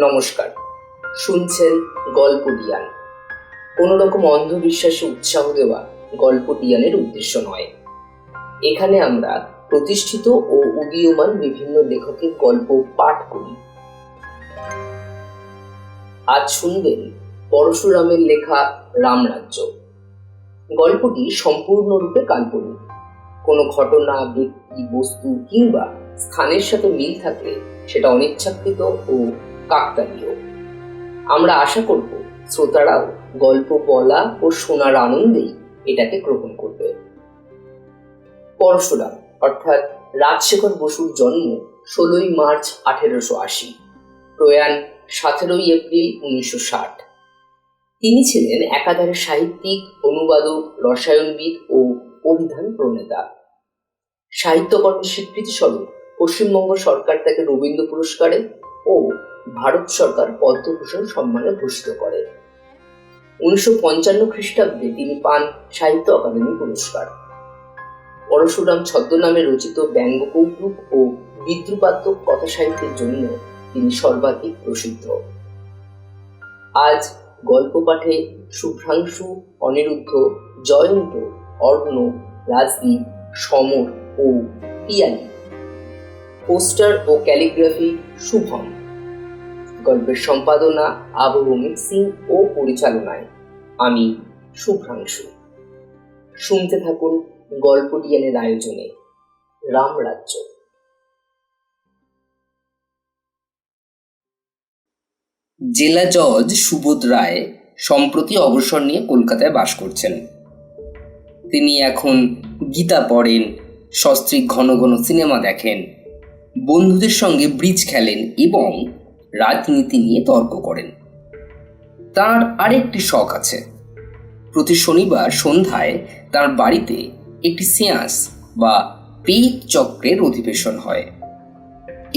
নমস্কার, শুনছেন গল্পটিয়ান। কোনো রকম অন্ধবিশ্বাসে উৎসাহ দেওয়া গল্পটিয়ানের উদ্দেশ্য নয়। এখানে আমরা প্রতিষ্ঠিত ও উদীয়মান বিভিন্ন লেখকের গল্প পাঠ করি। আজ শুনবেন পরশুরামের লেখা রামরাজ্য। গল্পটি সম্পূর্ণরূপে কাল্পনিক। কোনো ঘটনা, ব্যক্তি, বস্তু কিংবা স্থানের সাথে মিল থাকলে সেটা অনিচ্ছাকৃত ও কাকতালীয়। আমরা আশা করব শ্রোতারাও গল্প বলা ও শোনার আনন্দেই এটাকে গ্রহণ করবে। পরশুরাম অর্থাৎ রাজশেখর বসুর জন্ম 16ই মার্চ 1880, প্রয়াণ 17ই এপ্রিল 1960। তিনি ছিলেন একাধারে সাহিত্যিক, অনুবাদক, রসায়নবিদ ও অভিধান প্রণেতা। সাহিত্যকর্মের স্বীকৃতি স্বরূপ পশ্চিমবঙ্গ সরকার তাকে রবীন্দ্র পুরস্কারে ও ভারত সরকার পদ্মভূষণ সম্মানে ভূষিত করে। 1955 খ্রিস্টাব্দে তিনি পান সাহিত্য অকাদেমি পুরস্কার। পরশুরাম ছদ্মনামে রচিত ব্যঙ্গকৌতুক ও বিদ্রুপাত্মক কথা সাহিত্যের জন্য তিনি সর্বাধিক প্রসিদ্ধ। আজ গল্প পাঠে শুভ্রাংশু, অনিরুদ্ধ, জয়ন্ত, অর্ণ, রাজদীপ, সমর ও পিয়ালি। পোস্টার ও ক্যালিগ্রাফি শুভম। গল্পের সম্পাদনা, আবহ, মিক্সিং ও পরিচালনায় আমি শুভ্রাংশু। শুনতে থাকুন গল্পটিয়ানের আয়োজনে রামরাজ্য। জেলা জজ সুবোধ রায় সম্প্রতি অবসর নিয়ে কলকাতায় বাস করছেন। তিনি এখন গীতা পড়েন, সস্ত্রীক ঘন ঘন সিনেমা দেখেন, বন্ধুদের সঙ্গে ব্রিজ খেলেন এবং রাজনীতি নিয়ে তর্ক করেন। তার আরেকটি শখ আছে। প্রতি শনিবার সন্ধ্যায় তার বাড়িতে একটি সেয়ান্স বা পেট চক্রের অধিবেশন হয়।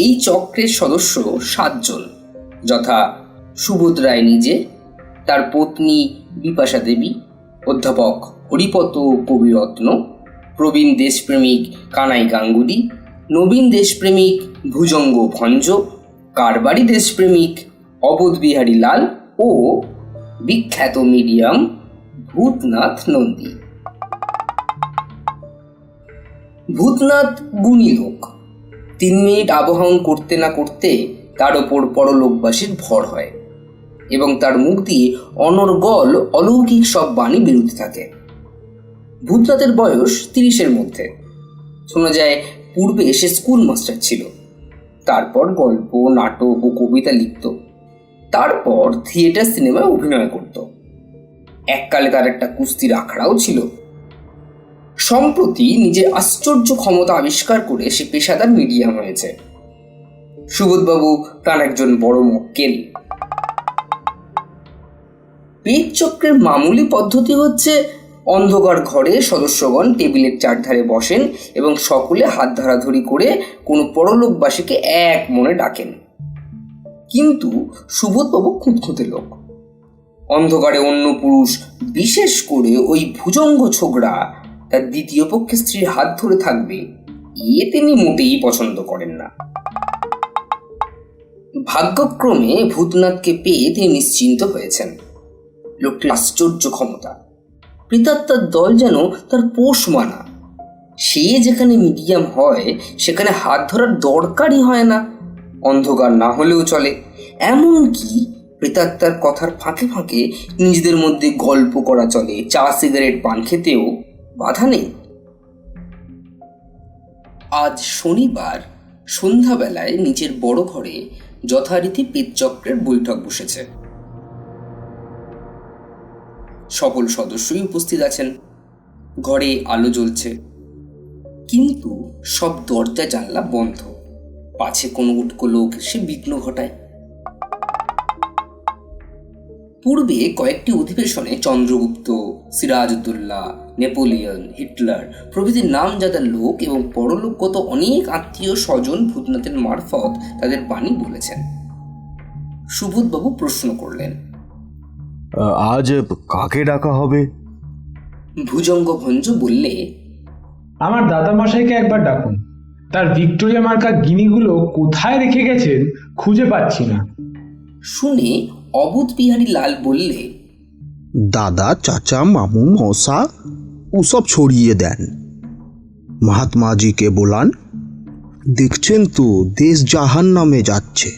এই চক্রের সদস্য 7 জন, যথা সুবোধ রায় নিজে, তার পত্নী বিপাশা দেবী, অধ্যাপক হরিপদ কবিরত্ন, প্রবীণ দেশপ্রেমিক কানাই গাঙ্গুলি, নবীন দেশপ্রেমিক ভুজঙ্গ ভঞ্জ, কারবারি দেশপ্রেমিক অবোধ বিহারী লাল ও বিখ্যাত মিডিয়াম ভূতনাথ নন্দী। ভূতনাথ গুণী লোক। 3 মিনিট আবহন করতে না করতে তার ওপর পরলোকবাসীর ভর হয় এবং তার মুখ দিয়ে অনর্গল অলৌকিক সব বাণী বেরোতে থাকে। ভূতনাথের বয়স 30-এর মধ্যে। শোনা যায় পূর্বে সে স্কুল মাস্টার ছিল, তারপর গল্প, নাটক ও কবিতা লিখত, তারপর থিয়েটার সিনেমায় অভিনয় করত। এককালে তার একটা কুস্তির আখড়াও ছিল। সম্প্রতি নিজের আশ্চর্য ক্ষমতা আবিষ্কার করে সে পেশাদার মিডিয়াম হয়েছে। সুবোধবাবু তার একজন বড় মক্কেল। পেট চক্রের মামুলি পদ্ধতি হচ্ছে, অন্ধকার ঘরে সদস্যগণ টেবিলের চারধারে বসেন এবং সকলে হাত ধরাধরি করে কোনো পরলোকবাসীকে এক মনে ডাকেন। কিন্তু সুবোধবাবু খুঁতখুঁতে লোক। অন্ধকারে অন্য পুরুষ, বিশেষ করে ওই ভুজঙ্গ ছোকরা তার দ্বিতীয় পক্ষে স্ত্রীর হাত ধরে থাকবে, এ তিনি মোটেই পছন্দ করেন না। ভাগ্যক্রমে ভূতনাথকে পেয়ে তিনি নিশ্চিন্ত হয়েছেন। লোকটির আশ্চর্য ক্ষমতা। প্রেতাত্মার দল যেন তার পোষ মানা। সে যেখানে মিডিয়াম হয় সেখানে হাত ধরার দরকারই হয় না, অন্ধকার না হলেও চলে। এমনকি প্রেতাত্মার কথার ফাঁকে ফাঁকে নিজেদের মধ্যে গল্প করা চলে, চা সিগারেট পান খেতেও বাধা নেই। আজ শনিবার সন্ধ্যাবেলায় নিজের বড় ঘরে যথারীতি পেটচক্রের বৈঠক বসেছে। সকল সদস্যই উপস্থিত আছেন। ঘরে আলো জ্বলছে, কিন্তু সব দরজা জানলা বন্ধ, পাছে কোনো উটকো লোক সে বিঘ্ন ঘটায়। পূর্বে কয়েকটি অধিবেশনে চন্দ্রগুপ্ত, সিরাজউদ্দৌলা, নেপোলিয়ন, হিটলার প্রভৃতি নামজাদা লোক এবং পরলোকগত অনেক আত্মীয় স্বজন ভূতনাথের মারফত তাদের বাণী বলেছেন। সুবোধবাবু প্রশ্ন করলেন, আজ কাকে ডাকা হবে? ভুজঙ্গ ভঞ্জ বললে, আমার দাদামশাইকে একবার ডাকুন। তার ভিক্টোরিয়া মার্কা গিনিগুলো কোথায় রেখে গেছেন খুঁজে পাচ্ছি না। শুনে অবোধ বিহারী লাল বললে, দাদা, চাচা, মামু, মৌসা ওসব ছড়িয়ে দেন। মহাত্মাজিকে বলান, দেখছেন তো দেশ জাহান নামে যাচ্ছে।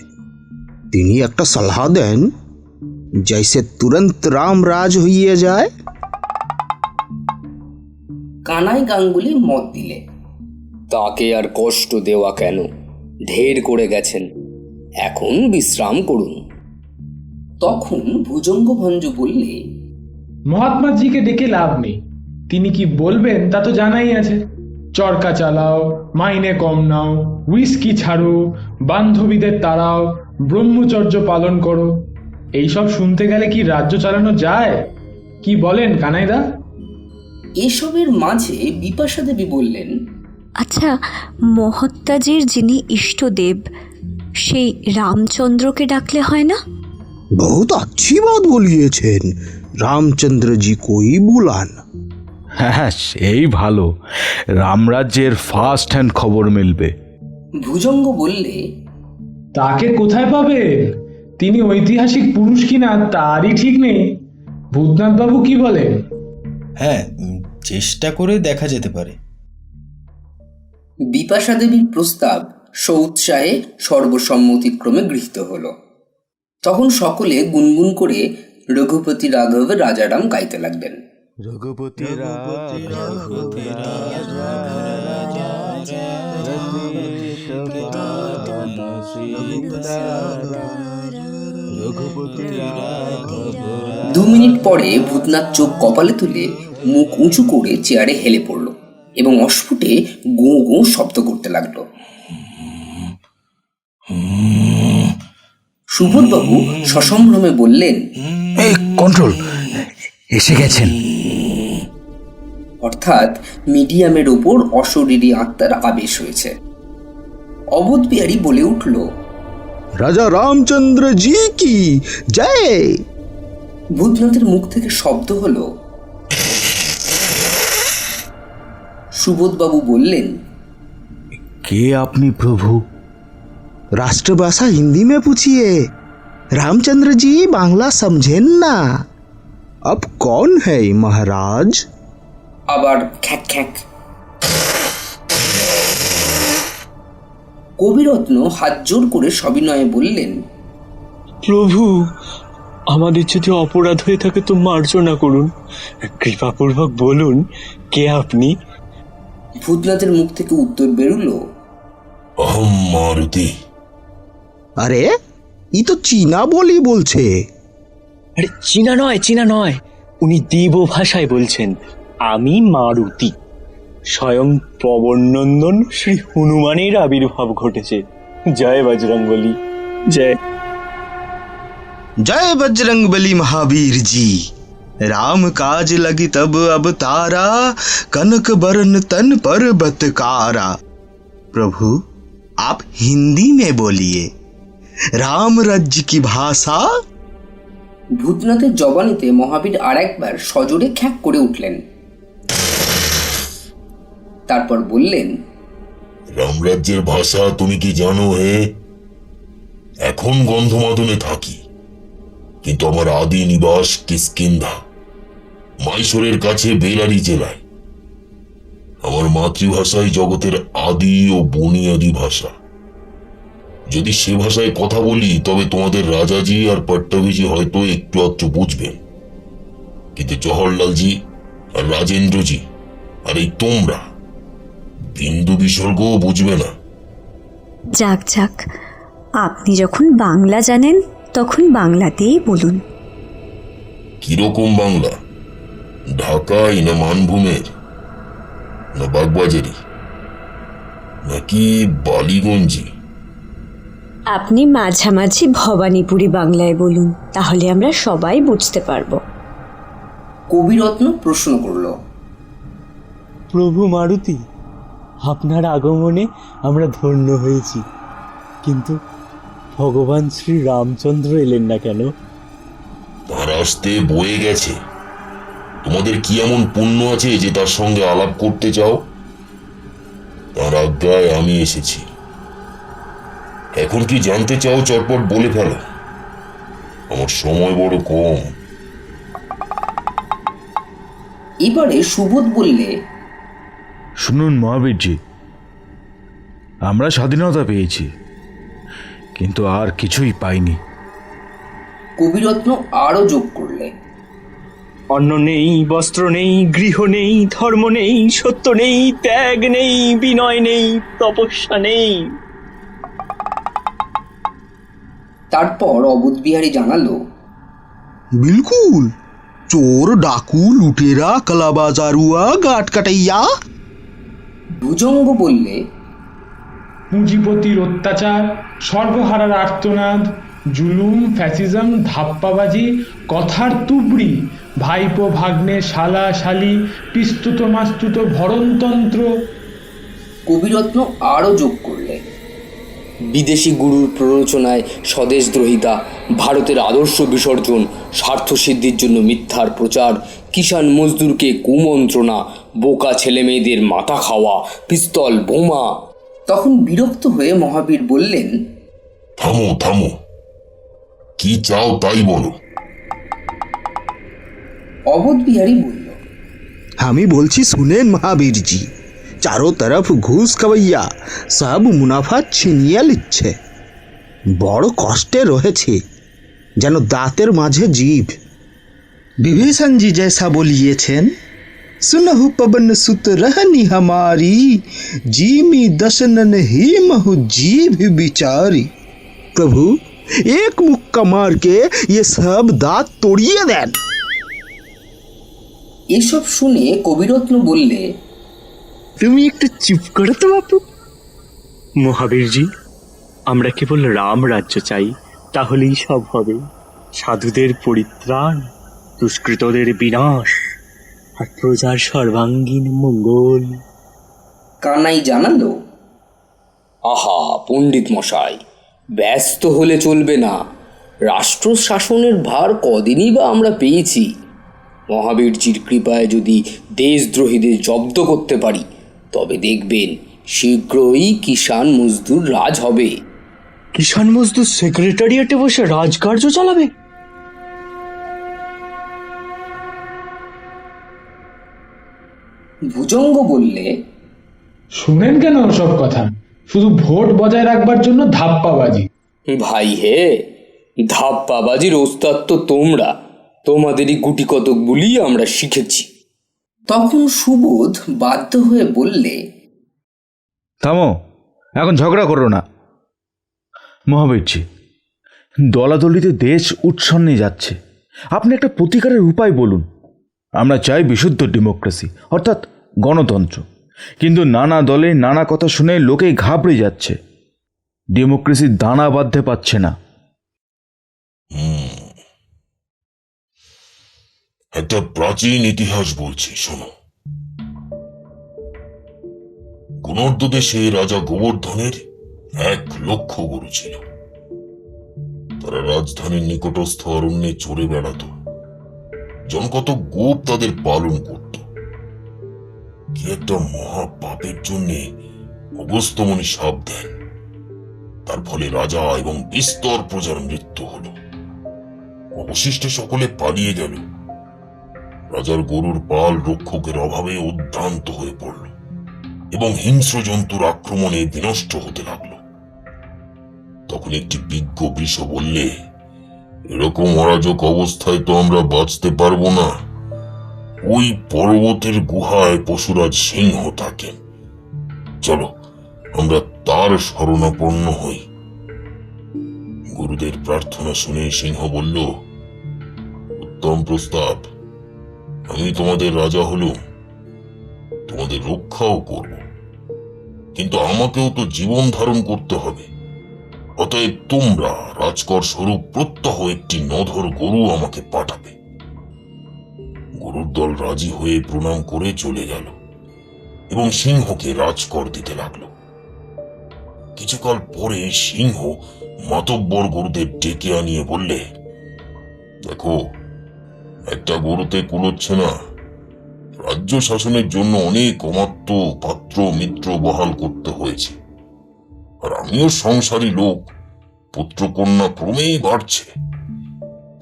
তিনি একটা সলাহ দেন, জৈসে তুরন্ত রামরাজ হইয়ে যায়। কানাই গাঙ্গুলি মত দিলে, তাকে আর কষ্ট দেওয়া কেন, ঢের করে গেছেন, এখন বিশ্রাম করুন। তখন ভুজঙ্গ ভঞ্জ বললে, মহাত্মাজিকে ডেকে লাভ নেই, তিনি কি বলবেন তা তো জানাই আছে। চরকা চালাও, মাইনে কম নাও, হুইস্কি ছাড়ো, বান্ধবীদের তাড়াও, ব্রহ্মচর্য পালন করো, এইসব শুনতে গেলে কি রাজ্য চালানো যায়? কি বলেন কানাইদা? এসবের মাঝে বিপাশা দেবী বললেন, আচ্ছা, মহাত্মাজির যিনি ইষ্টদেব, সেই রামচন্দ্রকে ডাকলে হয় না? বহুত अच्छी बात বলিয়েছেন, রামচন্দ্রজি কই বুলান। হ্যাঁ, সেই ভালো, রামরাজ্যের ফার্স্ট হ্যান্ড খবর মিলবে। ভুজঙ্গ বললে, তাকে কোথায় পাবে? তিনি ঐতিহাসিক পুরুষ কিনা তারই ঠিক নেই। ভূতনাথ বাবু কি বলেন? হ্যাঁ, চেষ্টা করে দেখা যেতে পারে। বিপাশা দেবীর প্রস্তাব সৌৎসাহে সর্বসম্মতিক্রমে গৃহীত হল। তখন সকলে গুনগুন করে রঘুপতি রাঘব রাজারাম গাইতে লাগলেন। রঘুপতি দু মিনিট পরে ভূতনাথ চোখ কপালে তুলে মুখ উঁচু করে চেয়ারে হেলে পড়ল এবং অস্ফুটে গোঁ গোঁ শব্দ করতে লাগলো। সুবোধবাবু সসম্ভ্রমে বললেন, এই কন্ট্রোল, এসে গেছেন। অর্থাৎ মিডিয়ামের ওপর অশরীরী আত্মার আবেশ হয়েছে। অবোধ বিহারী বলে উঠল, রাজা রামচন্দ্র জি কি জয়। ভূতনাথের মুখ থেকে শব্দ হলো। সুবোধবাবু বললেন, কে আপনি প্রভু? राष्ट्रभाषा हिंदी में पूछिए, रामचंद्र जी बांग्ला समझेन ना। अब कौन है महाराज? আবার খ্যাক খ্যাক। কবিরত্ন হাত জোর করে সবিনয়ে বললেন, প্রভু, আমাদের যদি অপরাধ হয়ে থাকে তো মার্জনা করুন, কৃপাপূর্বক বলুন কে আপনি। ভূতনাথের মুখ থেকে উত্তর বেরুল, अहम मारुति। अरे ये तो चीना बोली बोलছে। আরে চীনা নয়, উনি দেব ভাষায় বলছেন, আমি মারুতি। স্বয়ং পবননন্দন শ্রী হনুমানের আবির্ভাব ঘটেছে। জয় বজরংবলী, জয়। जय बजरंगबली महावीर जी। राम काज लगी तब अब तारा, कनक बरन तन पर बतकारा। प्रभु आप हिंदी में बोलिए, राम राज्य की भाषा। ভূতনাথের জবানিতে মহাবীর আর একবার সজোরে খ্যাক করে উঠলেন। তারপর বললেন, রামরাজ্যের ভাষা তুমি কি জানো হে? এখন গন্ধমাদনে থাকি, কিন্তু আমার আদি নিবাস কিষ্কিন্ধা, মাইসোরের কাছে বেলারি জেলায়। আমার মাতৃভাষাই জগতের আদি ও বুনিয়াদি ভাষা। যদি সে ভাষায় কথা বলি তবে তোমাদের রাজাজি আর পট্টাভিজি হয়তো একটু আধটু বুঝবেন, কিন্তু জওহরলালজি আর রাজেন্দ্রজি আর এই তোমরা বিন্দু বিসর্গও বুঝবে না। যাক যাক, আপনি যখন বাংলা জানেন তখন বাংলাতেই বলুন। কিরকম বাংলা? ঢাকায় না মানভূমের, না বাগবাজারি, নাকি বালিগঞ্জি? আপনি মাঝামাঝি ভবানীপুরি বাংলায় বলুন, তাহলে আমরা সবাই বুঝতে পারবো। কবিরত্ন প্রশ্ন করল, প্রভু মারুতি, আপনার আগমনে আমরা ধন্য হয়েছি, কিন্তু ভগবান শ্রী রামচন্দ্র এলেন না কেন? তার আসতে বয়ে গেছে। তোমাদের কি এমন পুণ্য আছে যে তার সঙ্গে আলাপ করতে চাও? তার আজ্ঞায় আমি এসেছি। এখন কি জানতে চাও চটপট বলে ফেলো। আমার সময় বড় কম। এবারে সুবোধ বললে, শুনুন মহাবীরজি, আমরা স্বাধীনতা পেয়েছি, কিন্তু আর কিছুই পাইনি। কবিরত্ন আরও যোগ করলে, অন্ন নেই, বস্ত্র নেই, গৃহ নেই, ধর্ম নেই, সত্য নেই, ত্যাগ নেই, বিনয় নেই, তপস্যা নেই। তারপর অবুধবিহারী জানালো, बिल्कुल चोर डाकू लुटेरा कलाबाजारुआ गाट कटैया। ভুজঙ্গ বললে, পুঁজিপতির অত্যাচার, সর্বহারার আর্তনাদ, জুলুম, ফ্যাসিজম, ধাপ্পাবাজি, কথার তুবড়ি, ভাইপো ভাগ্নে, শালা শালি, পিস্তুত মাস্তুত ভরণতন্ত্র। কবিরত্ন আরও যোগ করলে, বিদেশি গুরুর প্ররোচনায় স্বদেশদ্রোহিতা, ভারতের আদর্শ বিসর্জন, স্বার্থসিদ্ধির জন্য মিথ্যার প্রচার, কিষাণ মজদুরকে কুমন্ত্রণা, বোকা ছেলেমেয়েদের মাথা খাওয়া, পিস্তল, বোমা। তখন বিরক্ত হয়ে মহাবীর বললেন, থামো থামো, কি চাও তাই বলো। অবধবিহারী বলল, আমি বলছি শুনেন মহাবীর জি, चारों तरफ घूस खवैया सब मुनाफा ছিনিয়ে নিচ্ছে। বড় কষ্টে রয়েছে, যেন দাঁতের মাঝে জীব। विभीषण जी जैसा बोलिएছেন, सुनहु पवन सुत रहनी हमारी, जीमी दशनन ही महु जीभ बिचारी। प्रभु एक मुक्का मार के ये सब दांत तोड़िए देन। এসব শুনে কবিরত্ন বললে, তুমি একটু চুপ করো তো বাপু। মহাবীরজি, আমরা কেবল রাম রাজ্য চাই, তাহলেই সব হবে। সাধুদের পরিত্রাণ, দুষ্কৃতদের বিনাশ, আর প্রজার সর্বাঙ্গীন মঙ্গল। কানাই জানালো, আহা পণ্ডিত মশাই, ব্যস্ত হলে চলবে না। রাষ্ট্র শাসনের ভার কদিনই বা আমরা পেয়েছি। মহাবীরজির কৃপায় যদি দেশদ্রোহীদের জব্দ করতে পারি, তবে দেখবেন শীঘ্রই কিষাণ মজদুর রাজ হবে। কিষাণ মজদুর সেক্রেটারিয়েটে বসে রাজকার্য চালাবে? ভুজঙ্গ বললে, শুনেন কেন সব কথা? শুধু ভোট বজায় রাখবার জন্য ধাপ্পাবাজি। ভাই হে, ধাপ্পাবাজির ওস্তাদ তো তোমরা, তোমাদেরই গুটি কতক বলি আমরা শিখেছি। তখন সুবোধ বাধ্য হয়ে বললে, থামো, এখন ঝগড়া করো না। মহাবীরজি, দলাদলিতে দেশ উৎসন্নে যাচ্ছে, আপনি একটা প্রতিকারের উপায় বলুন। আমরা চাই বিশুদ্ধ ডেমোক্রেসি, অর্থাৎ গণতন্ত্র, কিন্তু নানা দলে নানা কথা শুনে লোকে ঘাবড়ে যাচ্ছে, ডেমোক্রেসির দানা বাঁধতে পারছে না। একটা প্রাচীন ইতিহাস বলছি, শোনো। গুণর্দ দেশে রাজা গোবর্ধনের 1,00,000 গরু ছিল। তারা রাজধানীর নিকটস্থ অরণ্যে চড়ে বেড়াত। জনকত গোপ তাদের পালন করত। কি একটা মহা পাপের জন্যে অগস্ত্যমণি শাপ দেন। তার ফলে রাজা এবং বিস্তর প্রজার মৃত্যু হল। অবশিষ্টে সকলে পালিয়ে গেল। রাজার গরুর পাল রক্ষকের অভাবে উদ্ভ্রান্ত হয়ে পড়ল এবং হিংস্র জন্তুর আক্রমণে বিনষ্ট হতে লাগলো। তখন একটি বিজ্ঞ বৃষ বললে, এরকম অরাজক অবস্থায় তো আমরা বাঁচতে পারবো না। ওই পর্বতের গুহায় পশুরাজ সিংহ থাকেন, চলো আমরা তার শরণাপন্ন হই। গুরুদের প্রার্থনা শুনে সিংহ বলল, উত্তম প্রস্তাব। আমি তোমাদের রাজা হলুম, তোমাদের রক্ষাও করব, কিন্তু আমাকেও তো জীবন ধারণ করতে হবে। অতএব তোমরা রাজকর স্বরূপ প্রত্যহ একটি নধর গরু আমাকে পাঠাবে। গরুর দল রাজি হয়ে প্রণাম করে চলে গেল এবং সিংহকে রাজকর দিতে লাগলো। কিছুকাল পরে সিংহ মাতব্বর গরুদের ডেকে আনিয়ে বললে, দেখো, একটা গরুতে কুলোচ্ছে না। রাজ্য শাসনের জন্য অনেক অমাত্য পাত্র মিত্র বহাল করতে হয়েছে, আর আমিও সংসারী লোক, পুত্রকন্যা ক্রমেই বাড়ছে।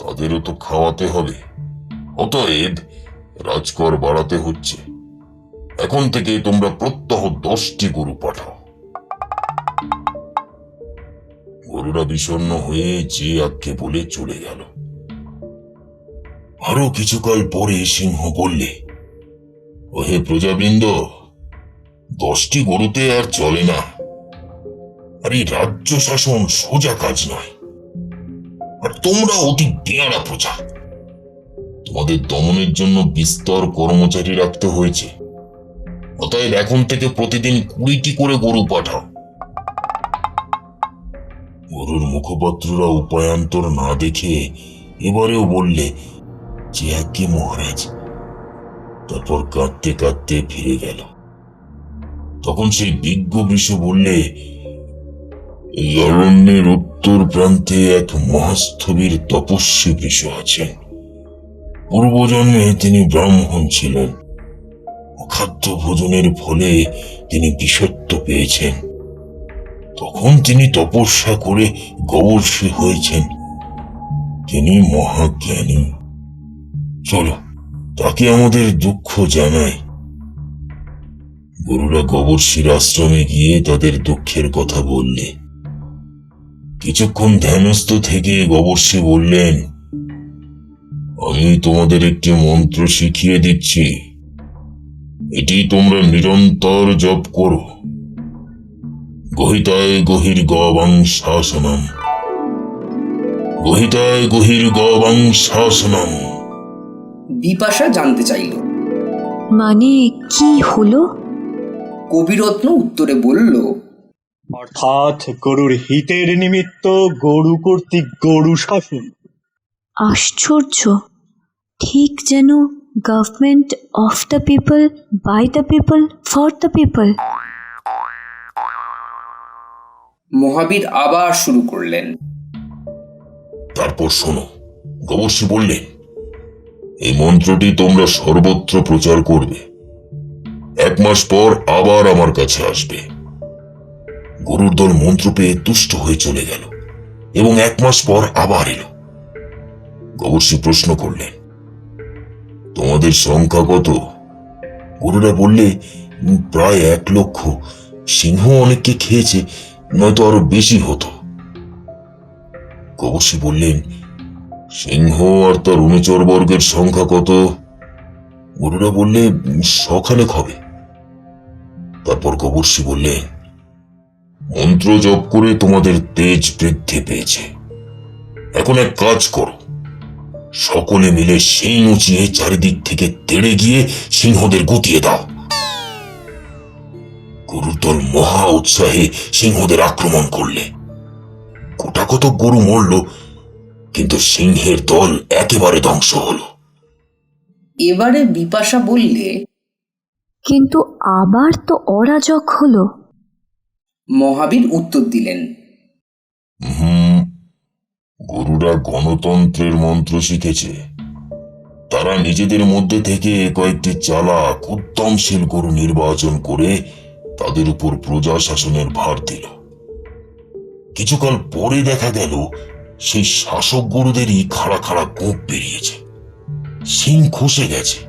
তাদেরও তো খাওয়াতে হবে। অতএব রাজকর বাড়াতে হচ্ছে। এখন থেকে তোমরা প্রত্যহ 10টি গরু পাঠাও। গরুরা বিষণ্ণ হয়ে যে আজ্ঞে বলে চলে গেল। আরো কিছুকাল পরে সিংহ বললে, ওহে প্রজাবৃন্দ, 10টি গরুতে আর চলে না। আর এই রাজ্য শাসন সোজা কাজ নয়। আর তোমরা অতি বেয়ারা প্রজা। তোমাদের দমনের জন্য বিস্তর কর্মচারী রাখতে হয়েছে। অতএব এখন থেকে প্রতিদিন 20টি করে গরু পাঠাও। গরুর মুখপাত্ররা উপায়ান্তর না দেখে এবারেও বললে, যে আজ্ঞে মহারাজ। তারপর কাঁদতে কাঁদতে ফিরে গেল। তখন সেই বিজ্ঞ বৃষ বললে, এই অরণ্যের উত্তর প্রান্তে এক মহাস্থবির তপস্বী বৃষ আছেন। পূর্বজন্মে তিনি ব্রাহ্মণ ছিলেন। অখাদ্য ভোজনের ফলে তিনি বিষত্ব পেয়েছেন। তখন তিনি তপস্যা করে গবর্ষী হয়েছেন। তিনি মহাজ্ঞানী। চলো, তাকে আমাদের দুঃখ জানাই। গরুরা গবর্ষীর আশ্রমে গিয়ে তাদের দুঃখের কথা বললে। কিছুক্ষণ ধ্যানস্থ থেকে গবর্ষী বললেন, আমি তোমাদের একটি মন্ত্র শিখিয়ে দিচ্ছি। এটি তোমরা নিরন্তর জপ করো। গহিতায় গহির গবাং শাসনম, গহিতায় গহির গবাং শাসনম। বিপাশা জানতে চাইল, মানে কি হলো? কবিরত্ন উত্তরে বলল, অর্থাৎ গরুর হিতের নিমিত্ত গরু কর্তৃক গরু শাসন। আশ্চর্য, ঠিক যেন government of the people, by the people, for the people. Mahavir আবার শুরু করলেন। তারপর শোনো, গবর্ষী বললেন, এই মন্ত্রটি তোমরা সর্বত্র প্রচার করবে। 1 মাস পর আবার আমার কাছে আসবে। গরুর দল মন্ত্র পেয়ে তুষ্ট হয়ে চলে গেল এবং 1 মাস পর আবার এলো। গবর্ষী প্রশ্ন করলেন, তোমাদের সংখ্যা কত? গরুরা বললে, প্রায় 1 লক্ষ। সিংহ অনেককে খেয়েছে, নয়তো আরো বেশি হতো। গবর্ষী বললেন, সিংহ আর তার অনুচর বর্গের সংখ্যা কত? গরুরা বললে, 100 হবে। তারপর গবর্ষী বললেন, মন্ত্র জপ করে তোমাদের তেজ বৃদ্ধি পেয়েছে। এখন এক কাজ করো, সকলে মিলে শিং উঁচিয়ে চারিদিক থেকে তেড়ে গিয়ে সিংহদের গুটিয়ে দাও। গরুর দল মহা উৎসাহে সিংহদের আক্রমণ করলে। গোটাকত গরু মরল, কিন্তু সিংহের দল একেবারে ধ্বংস হলো। এবারে বিপাশা বললে, কিন্তু আবার তো অরাজক হলো। মহাবীর উত্তর দিলেন, গরুরা গণতন্ত্রের মন্ত্র শিখেছে। তারা নিজেদের মধ্যে থেকে কয়েকটি চালাক উদ্যমশীল গরু নির্বাচন করে তাদের উপর প্রজা শাসনের ভার দিল। কিছুকাল পরে দেখা গেল সেই শাসক গরুদেরই খাড়া খাড়া গোঁপ বেরিয়েছে, শিং খসে গেছে,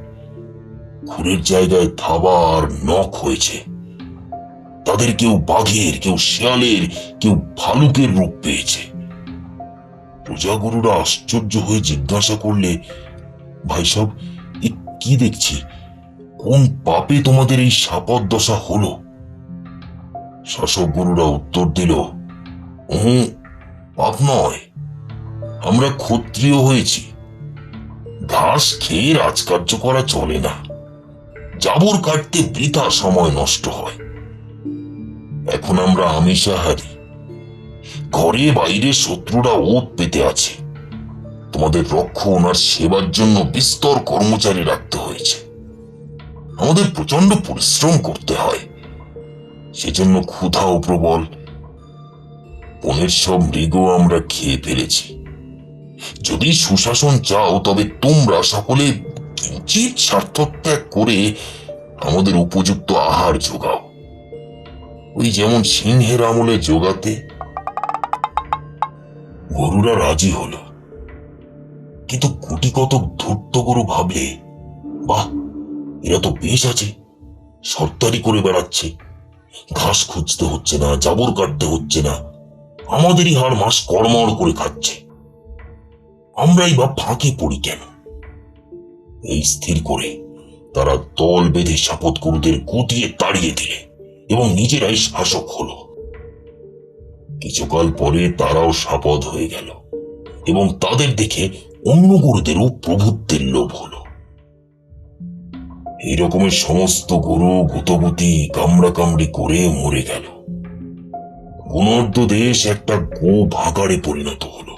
খুরের জায়গায় থাবা আর নখ হয়েছে। তাদের কেউ বাঘের, কেউ শিয়ালের, কেউ ভালুকের রূপ পেয়েছে। প্রজাগরুরা আশ্চর্য হয়ে জিজ্ঞাসা করলে, ভাই সব এ কি দেখছি? কোন পাপে তোমাদের এই শাপদ দশা হলো? শাসক গরুরা উত্তর দিল, পাপ নয়, আমরা ক্ষত্রিয় হয়েছি। ঘাস খেয়ে রাজকার্য করা চলে না। জাবর কাটতে বৃথা সময় নষ্ট হয়। এখন আমরা আমিষাহারী। ঘরে বাইরে শত্রুরা ওত পেতে আছে। তোমাদের রক্ষণ আর সেবার জন্য বিস্তর কর্মচারী রাখতে হয়েছে। আমাদের প্রচন্ড পরিশ্রম করতে হয়, সেজন্য ক্ষুধাও প্রবল। বনের সব মৃগ আমরা খেয়ে ফেলেছি। যদি সুশাসন চাও, তবে তোমরা সকলে কিঞ্চিৎ স্বার্থত্যাগ করে আমাদের উপযুক্ত আহার যোগাও, ওই যেমন সিংহের আমলে যোগাতে। গরুরা রাজি হলো। কিন্তু গুটি কতক ধূর্ত গরু ভাবলে, বাহ, এরা তো বেশ আছে, সর্দারি করে বেড়াচ্ছে, ঘাস খুঁজতে হচ্ছে না, জাবর কাটতে হচ্ছে না, আমাদেরই হাড় মাস কড়মড় করে খাচ্ছে, আমরাই বা ফাঁকে পড়ি কেন? এই স্থির করে তারা দল বেঁধে শপথ গরুদের গুটিয়ে তাড়িয়ে দিলে এবং নিজেরাই শাসক হলো। কিছুকাল পরে তারাও শপথ হয়ে গেল এবং তাদের দেখে অন্য গরুদেরও প্রভুত্বের লোভ হলো। এই রকমের সমস্ত গরু গুতগুতি কামড়া কামড়ি করে মরে গেল। গুণর্দ দেশ একটা গো ভাগাড়ে পরিণত হলো।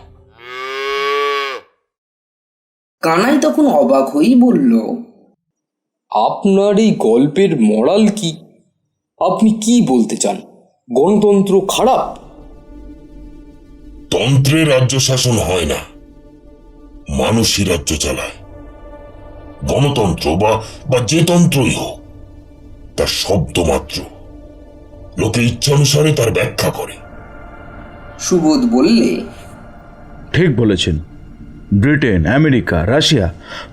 কানাই তখন অবাক হয়েই বলল, আপনার এই গল্পের মরাল কি? আপনি কি বলতে চান? গণতন্ত্র খারাপ? তন্ত্রে রাজ্য শাসন হয় না, মানুষই রাজ্য চালায়। গণতন্ত্র বা যে তন্ত্রই হোক, তার শব্দ মাত্র, লোকে ইচ্ছানুসারে তার ব্যাখ্যা করে। সুবোধ বললে, ঠিক বলেছেন। ব্রিটেন, আমেরিকা, রাশিয়া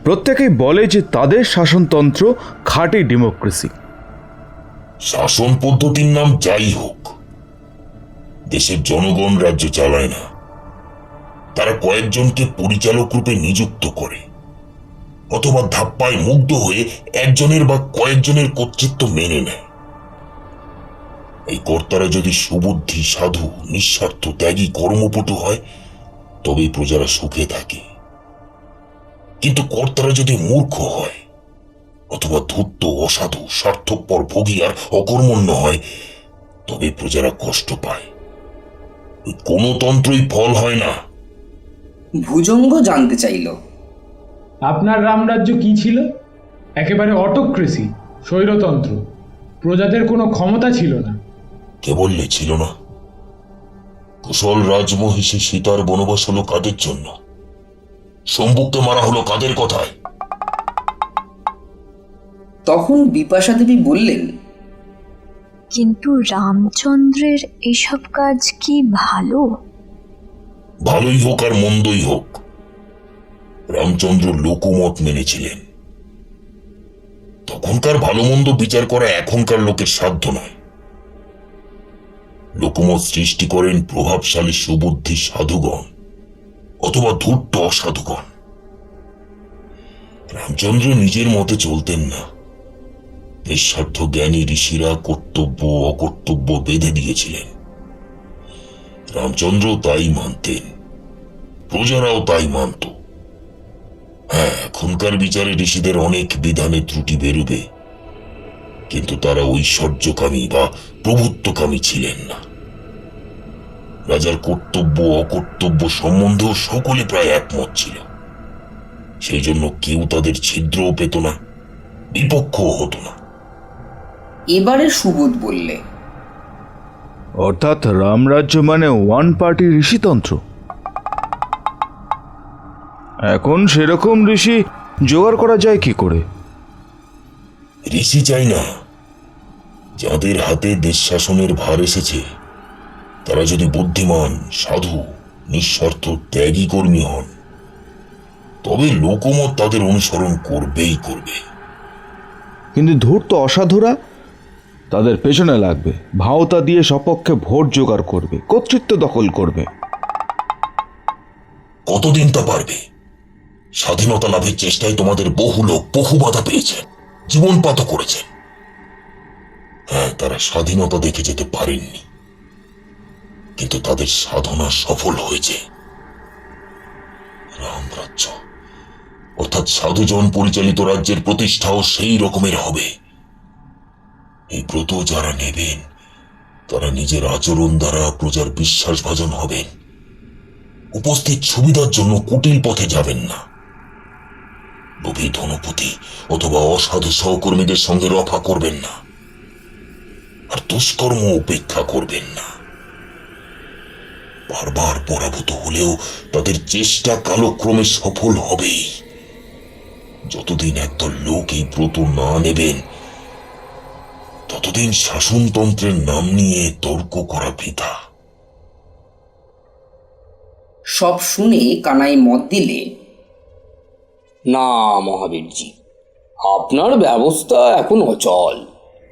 প্রত্যেকেই বলে যে তাদের শাসনতন্ত্র খাঁটি ডেমোক্রেসি। শাসন পদ্ধতির নাম যাই হোক, দেশের জনগণ রাজ্য চালায় না, তারা কয়েকজনকে পরিচালক রূপে নিযুক্ত করে অথবা ধাপ্পায় মুগ্ধ হয়ে একজনের বা কয়েকজনের কর্তৃত্ব মেনে নেয়। এই কর্তারা যদি সুবুদ্ধি, সাধু, নিঃস্বার্থ, ত্যাগী, কর্মপটু হয় তবেই প্রজারা সুখে থাকে। কিন্তু কর্তারা যদি মূর্খ হয় অথবা ধূর্ত, অসাধু, স্বার্থপর, ভোগী আর অকর্মণ্য হয় তবে প্রজারা কষ্ট পায়। কোন তন্ত্রই ফল হয় না। ভুজঙ্গ জানতে চাইল, আপনার রামরাজ্য কি ছিল? একেবারে অটোক্রেসি, স্বৈরতন্ত্র। প্রজাদের কোনো ক্ষমতা ছিল না। কে বললে ছিল না? কুশল রাজমহিষী সীতার বনবাস হলো কাদের জন্য? শম্ভুককে মারা হলো কাদের কথায়? তখন বিপাশা দেবী বললেন, কিন্তু রামচন্দ্রের এসব কাজ কি ভালো? ভালোই হোক আর মন্দই হোক, রামচন্দ্র লোকমত মেনেছিলেন। তখনকার ভালো মন্দ বিচার করা এখনকার লোকের সাধ্য নয়। লোকমত সৃষ্টি করেন প্রভাবশালী সুবুদ্ধি সাধুগণ অথবা ধূর্ত অসাধুগণ। রামচন্দ্র নিজের মতে চলতেন না। নিঃস্বার্থ জ্ঞানী ঋষিরা কর্তব্য অকর্তব্য বেঁধে দিয়েছিলেন, রামচন্দ্র তাই মানতেন, প্রজারাও তাই মানত। হ্যাঁ, এখনকার বিচারে ঋষিদের অনেক বিধানে ত্রুটি বেরুবে, কিন্তু তারা ঐশ্বর্যকামী বা প্রভুত্বকামী ছিলেন না। রাজার কর্তব্য অকর্তব্য সম্বন্ধেও সকলে প্রায় একমত ছিল। সেই জন্য কেউ তাদের ছিদ্রও পেত না, বিপক্ষও হতো না। এবারে সুবোধ বললে, অর্থাৎ রামরাজ্য মানে ওয়ান পার্টি ঋষিতন্ত্র। এখন সেরকম ঋষি জোগাড় করা যায় কি করে? ঋষি চাই না, যাদের হাতে দেশ শাসনের ভার এসেছে তারা যদি বুদ্ধিমান, সাধু, নিঃস্বার্থ, ত্যাগী কর্মী হন তবে লোকমত তাদের অনুসরণ করবেই করবে। কিন্তু ধূর্ত অসাধুরা তাদের পেছনে লাগবে, ভাওতা দিয়ে সপক্ষে ভোট জোগাড় করবে, কর্তৃত্ব দখল করবে। কতদিন তা পারবে? স্বাধীনতা লাভের চেষ্টায় তোমাদের বহু লোক বহু বাধা পেয়েছেন, জীবনপাত করেছেন। হ্যাঁ, তারা স্বাধীনতা দেখে যেতে পারেননি, কিন্তু তাদের সাধনা সফল হয়েছে। রামরাজ্য অর্থাৎ সাধুজন পরিচালিত রাজ্যের প্রতিষ্ঠাও সেই রকমের হবে। এই ব্রত যারা নেবেন তারা নিজের আচরণ দ্বারা প্রজার বিশ্বাসভাজন হবেন। উপস্থিত সুবিধার জন্য কুটিল পথে যাবেন না। লোভী ধনপতি অথবা অসাধু সহকর্মীদের সঙ্গে রফা করবেন না, আর দুষ্কর্ম উপেক্ষা করবেন না। বারবার পরাভূত হলেও তাদের চেষ্টা কালক্রমে সফল হবেই। যতদিন একদল লোক এই ব্রত না নেবেন ততদিন শাসনতন্ত্রের নাম নিয়ে তর্ক করা বৃথা। সব শুনে কানাই মত দিলে, না মহাবীরজি, আপনার ব্যবস্থা এখন অচল,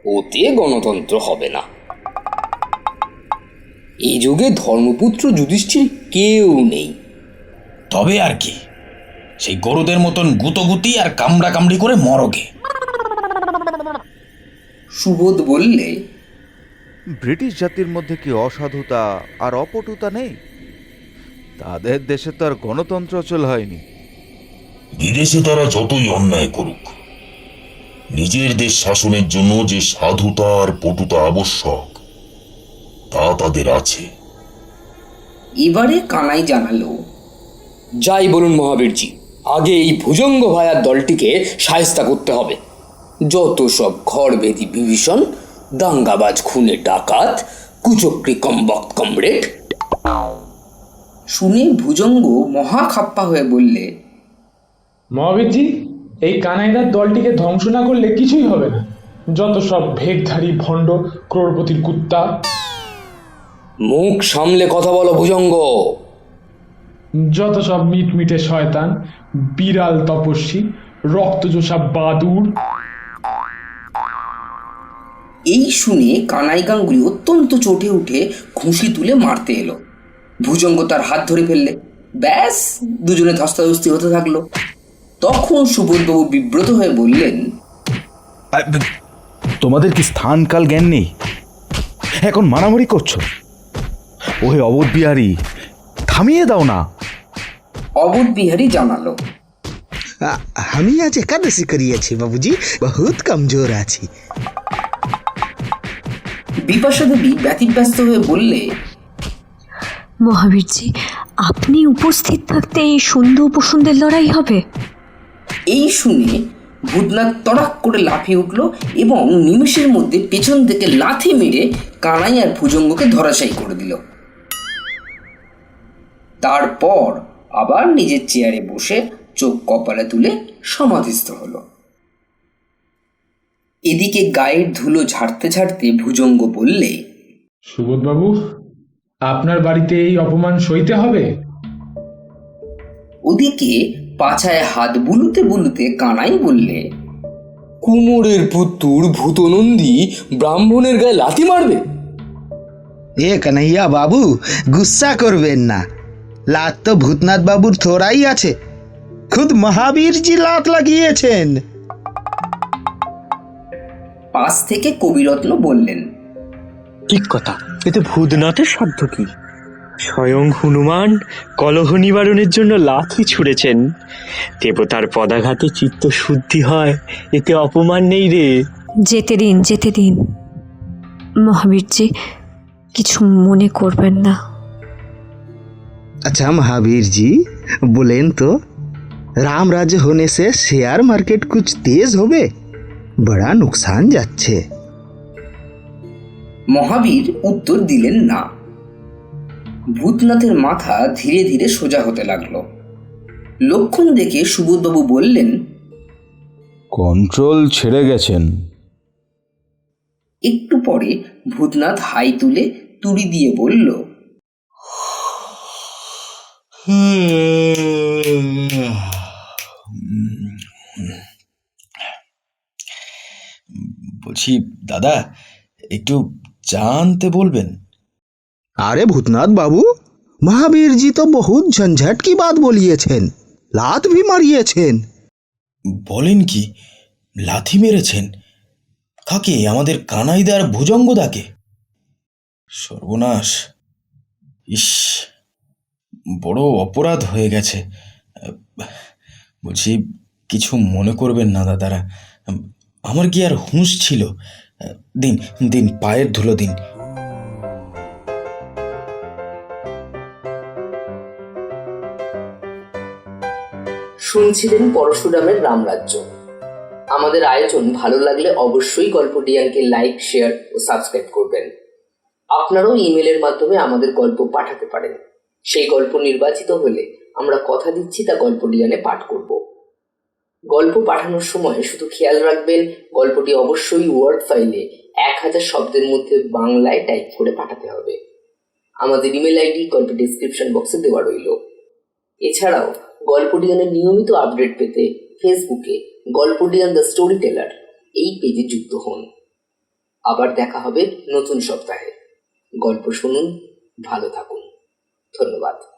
ওতে গণতন্ত্র হবে না। এই যুগে ধর্মপুত্র যুধিষ্ঠির কেউ নেই। তবে আর কি, সেই গরুদের মতন গুতোগুতি আর কামড়া কামড়ি করে মরগে। সুবোধ বললে, ব্রিটিশ জাতির মধ্যে কি অসাধুতা আর অপটুতা নেই? তাদের দেশে তো আর গণতন্ত্র অচল হয়নি। বিদেশে তারা যতই অন্যায় করুক, নিজের দেশ শাসনের জন্য যে সাধুতা আর পটুতা আবশ্যক তা তাদের আছে। এবারে কানাই জানালো, যাই বলুন মহাবীরজি, আগে এই ভুজঙ্গ ভায়ার দলটিকে শায়েস্তা করতে হবে। যত সব ঘরবেদি বিভীষণ, দাঙ্গাবাজ খুনে ডাকাত, কুচক্রি কমবক্ত কমরেড। শুনে ভুজঙ্গ মহা খাপ্পা হয়ে বললে, মহাবীরজি, এই কানাইদার দলটিকে ধ্বংস না করলে কিছুই হবে না। যত সব ভেগধারী ভণ্ড ক্রোড়পতির কুত্তা। মুখ সামলে কথা বলো ভুজঙ্গ। যত সব মিটমিটে শয়তান, বিড়াল তপস্বী, রক্তচোষা বাদুড়। এই শুনে কানাই গাঙ্গুলি অত্যন্ত চটে উঠে ঘুষি তুলে মারতে এলো। ভুজঙ্গ তার হাত ধরে ফেললে, ব্যাস দুজনে ধস্তাধস্তি হতে থাকলো। তখন সুবোধবাবু বিব্রত হয়ে বললেন, তোমাদের কি স্থান কাল জ্ঞান নেই? এখন মারামারি করছো? ওহে অবোধ বিহারী, থামিয়ে দাও না। অবোধ বিহারী জানালো, আমি আজ একাদশী করিয়াছি বাবুজি, বহুত কমজোর আছি। বিপাশা দেবী ব্যতিব্যস্ত হয়ে বললে, মহাবীরজি, আপনি উপস্থিত থাকতে এই সুন্দর উপসুন্দর লড়াই হবে? এই শুনে ভূতনাথ তড়াক করে লাফিয়ে উঠল এবং নিমেষের মধ্যে পেছন থেকে লাথি মেরে কানাই আর ভুজঙ্গকে ধরাশায়ী করে দিল। তারপর আবার নিজের চেয়ারে বসে চোখ কপালে তুলে সমাধিস্থ হলো। এদিকে গায়ের ধুলো ঝাড়তে ঝাড়তে ভুজঙ্গ বললে, সুবোধবাবু, আপনার বাড়িতে এই অপমান সইতে হবে? ওদিকে পাছায় হাত বুলুতে বুলুতে কানাই বললে, কুমোরের পুত্তুর ভূতনন্দী ব্রাহ্মণের গায়ে লাথি মারবে? এ কানাইয়া বাবু, গুসা করবেন না। লাত তো ভূতনাথ বাবুর থোড়াই আছে, খুদ মহাবীরজি লাত লাগিয়েছেন। পাশ থেকে কবিরত্ন বললেন, ঠিক কথা, এতে ভূতনাথের সাধ্য কি? স্বয়ং হনুমান কলহ নিবারণের জন্য লাথি ছুঁড়েছেন। দেবতার পদাঘাতে চিত্ত শুদ্ধি হয়, এতে অপমান নেই রে। যেতে দিন, যেতে দিন। মহাবীরজি, কিছু মনে করবেন না। अच्छा महावीर जी, बोलें तो राम राज्य होने से शेयर मार्केट कुछ तेज होबे, बड़ा नुकसान যাচ্ছে। মহাবীর উত্তর দিলেন না। ভূতনাথের মাথা ধীরে ধীরে সোজা হতে লাগলো। লক্ষণ দেখে সুবোধবাবু বললেন, কন্ট্রোল ছেড়ে গেছেন। একটু পরে ভূতনাথ হাই তুলে তুড়ি দিয়ে বলল, বলছি দাদা, একটু চা আনতে বলবেন? अरे भूतनाथ बाबू, महावीर जी तो बहुत झंझट की बात बोलिएছেন, लात भी मारिएছেন। বলেন কি, লাথি মেরেছেন? কাকে? আমাদের কানাইদার ভুজঙ্গদাকে? সর্বনাশ! ইস, বড় অপরাধ হয়ে গেছে। বলছি, কিছু মনে করবেন না দাদারা, আমার কি আর হুঁশ ছিল? দিন দিন, পায়ের ধুলো দিন। শুনছিলেন পরশুরামের রামরাজ্য। আমাদের আয়োজন ভালো লাগলে অবশ্যই গল্পটিয়ানকে লাইক, শেয়ার ও সাবস্ক্রাইব করবেন। আপনারাও ইমেলের মাধ্যমে আমাদের গল্প পাঠাতে পারেন। সেই গল্প নির্বাচিত হলে আমরা কথা দিচ্ছি তা গল্পটিয়ানে পাঠ করব। গল্প পাঠানোর সময় শুধু খেয়াল রাখবেন, গল্পটি অবশ্যই ওয়ার্ড ফাইলে 1000 শব্দের মধ্যে বাংলায় টাইপ করে পাঠাতে হবে। আমাদের ইমেল আইডি গল্প ডিসক্রিপশন বক্সে দেওয়া রইল। এছাড়াও গল্পটিয়ানের নিয়মিত আপডেট পেতে ফেসবুকে গল্পডিয়ান দ্য স্টোরি টেলার এই পেজে যুক্ত হন। আবার দেখা হবে নতুন সপ্তাহে। গল্প শুনুন, ভালো থাকুন। ধন্যবাদ।